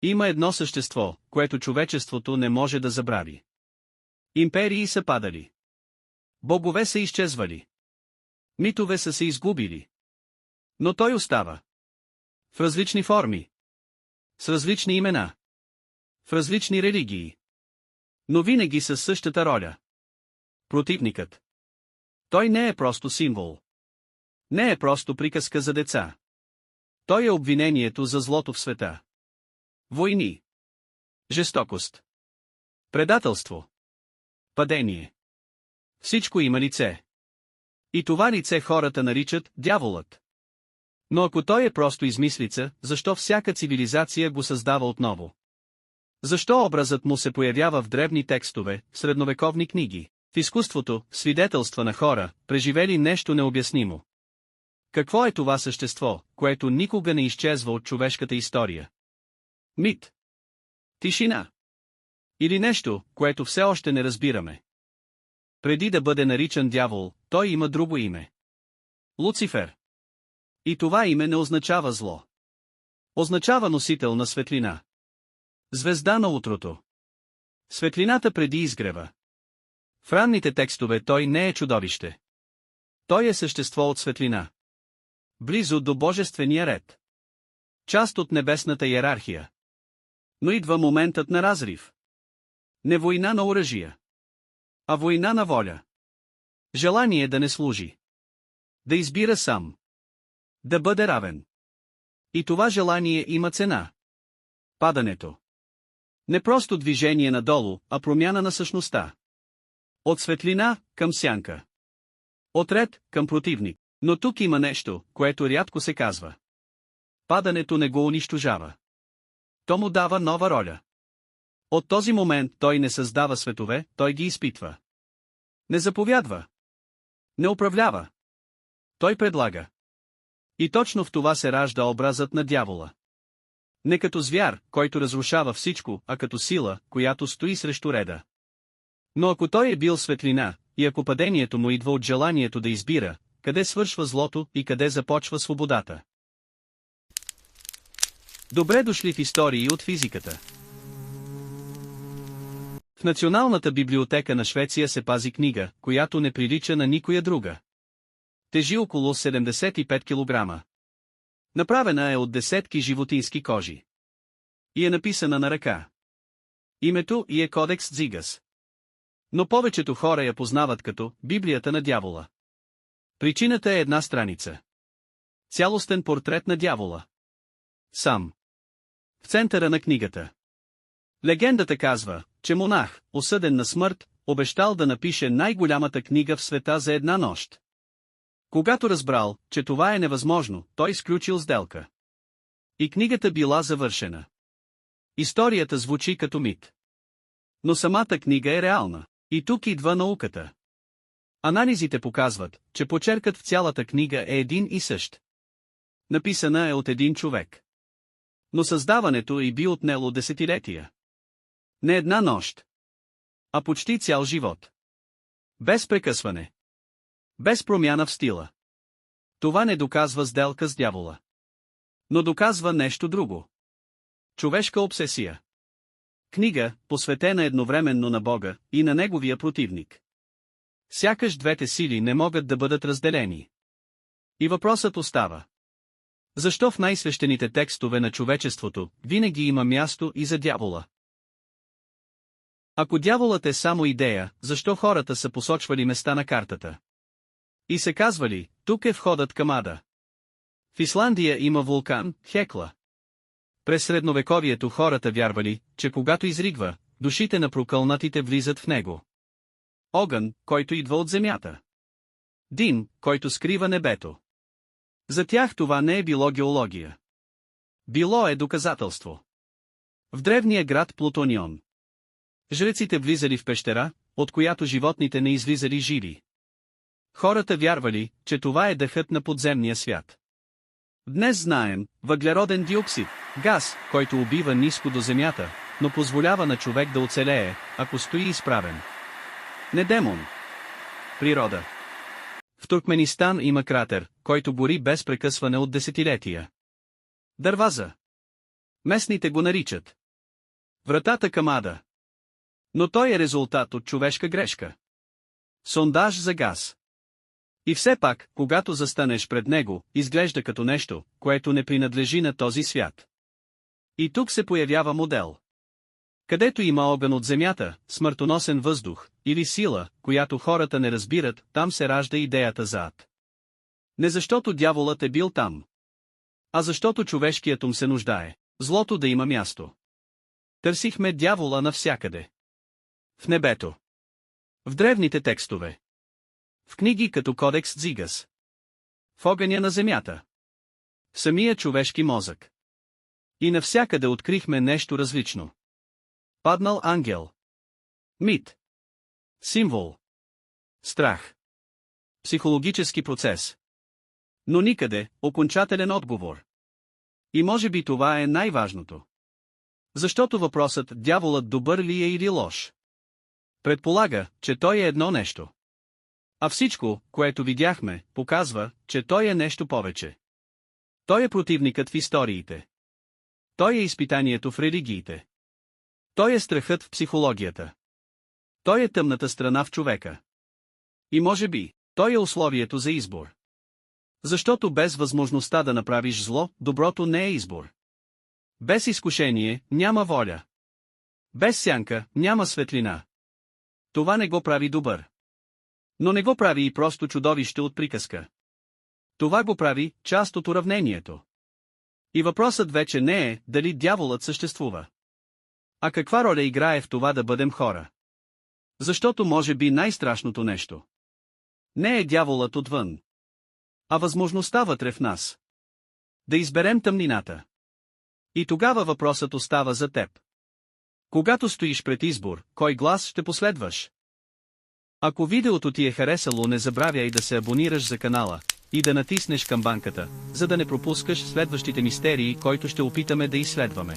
Има едно същество, което човечеството не може да забрави. Империи са падали. Богове са изчезвали. Митове са се изгубили. Но той остава. В различни форми. С различни имена. В различни религии. Но винаги със същата роля. Противникът. Той не е просто символ. Не е просто приказка за деца. Той е обвинението за злото в света. Войни. Жестокост. Предателство. Падение. Всичко има лице. И това лице хората наричат дяволът. Но ако той е просто измислица, защо всяка цивилизация го създава отново? Защо образът му се появява в древни текстове, в средновековни книги, в изкуството, свидетелства на хора, преживели нещо необяснимо? Какво е това същество, което никога не изчезва от човешката история? Мит. Тишина. Или нещо, което все още не разбираме. Преди да бъде наричан дявол, той има друго име. Луцифер. И това име не означава зло. Означава носител на светлина. Звезда на утрото. Светлината преди изгрева. В ранните текстове той не е чудовище. Той е същество от светлина. Близо до божествения ред. Част от небесната иерархия. Но идва моментът на разрив. Не война на оръжия, а война на воля. Желание да не служи. Да избира сам. Да бъде равен. И това желание има цена. Падането. Не просто движение надолу, а промяна на същността. От светлина към сянка. От ред към противник. Но тук има нещо, което рядко се казва. Падането не го унищожава. То му дава нова роля. От този момент той не създава светове, той ги изпитва. Не заповядва. Не управлява. Той предлага. И точно в това се ражда образът на дявола. Не като звяр, който разрушава всичко, а като сила, която стои срещу реда. Но ако той е бил светлина, и ако падението му идва от желанието да избира, къде свършва злото и къде започва свободата? Добре дошли в истории от физиката. В Националната библиотека на Швеция се пази книга, която не прилича на никоя друга. Тежи около 75 кг. Направена е от десетки животински кожи. И е написана на ръка. Името й е Кодекс Дзигас. Но повечето хора я познават като Библията на дявола. Причината е една страница. Цялостен портрет на дявола. Сам. В центъра на книгата. Легендата казва, че монах, осъден на смърт, обещал да напише най-голямата книга в света за една нощ. Когато разбрал, че това е невъзможно, той сключил сделка. И книгата била завършена. Историята звучи като мит. Но самата книга е реална. И тук идва науката. Анализите показват, че почеркът в цялата книга е един и същ. Написана е от един човек. Но създаването й би отнело десетилетия. Не една нощ, а почти цял живот. Без прекъсване. Без промяна в стила. Това не доказва сделка с дявола. Но доказва нещо друго. Човешка обсесия. Книга, посветена едновременно на Бога и на неговия противник. Сякаш двете сили не могат да бъдат разделени. И въпросът остава. Защо в най-свещените текстове на човечеството винаги има място и за дявола? Ако дяволът е само идея, защо хората са посочвали места на картата? И се казвали, тук е входът към ада. В Исландия има вулкан, Хекла. През средновековието хората вярвали, че когато изригва, душите на прокълнатите влизат в него. Огън, който идва от земята. Дим, който скрива небето. За тях това не е било геология. Било е доказателство. В древния град Плутонион. Жреците влизали в пещера, от която животните не излизали живи. Хората вярвали, че това е дъхът на подземния свят. Днес знаем, въглероден диоксид, газ, който убива ниско до земята, но позволява на човек да оцелее, ако стои изправен. Не демон. Природа. В Туркменистан има кратер, който гори без прекъсване от десетилетия. Дърваза. Местните го наричат вратата към ада. Но той е резултат от човешка грешка. Сондаж за газ. И все пак, когато застанеш пред него, изглежда като нещо, което не принадлежи на този свят. И тук се появява модел. Където има огън от земята, смъртоносен въздух, или сила, която хората не разбират, там се ражда идеята за ад. Не защото дяволът е бил там, а защото човешкият ум се нуждае, злото да има място. Търсихме дявола навсякъде. В небето. В древните текстове. В книги като Кодекс Дзигас. В огъня на земята. В самия човешки мозък. И навсякъде открихме нещо различно. Паднал ангел. Мит. Символ. Страх. Психологически процес. Но никъде окончателен отговор. И може би това е най-важното. Защото въпросът дяволът добър ли е или лош? Предполага, че той е едно нещо. А всичко, което видяхме, показва, че той е нещо повече. Той е противникът в историите. Той е изпитанието в религиите. Той е страхът в психологията. Той е тъмната страна в човека. И може би, той е условието за избор. Защото без възможността да направиш зло, доброто не е избор. Без изкушение, няма воля. Без сянка, няма светлина. Това не го прави добър. Но не го прави и просто чудовище от приказка. Това го прави част от уравнението. И въпросът вече не е, дали дяволът съществува. А каква роля играе в това да бъдем хора? Защото може би най-страшното нещо не е дяволът отвън, а възможността вътре в нас. Да изберем тъмнината. И тогава въпросът остава за теб. Когато стоиш пред избор, кой глас ще последваш? Ако видеото ти е харесало, не забравяй да се абонираш за канала и да натиснеш камбанката, за да не пропускаш следващите мистерии, които ще опитаме да изследваме.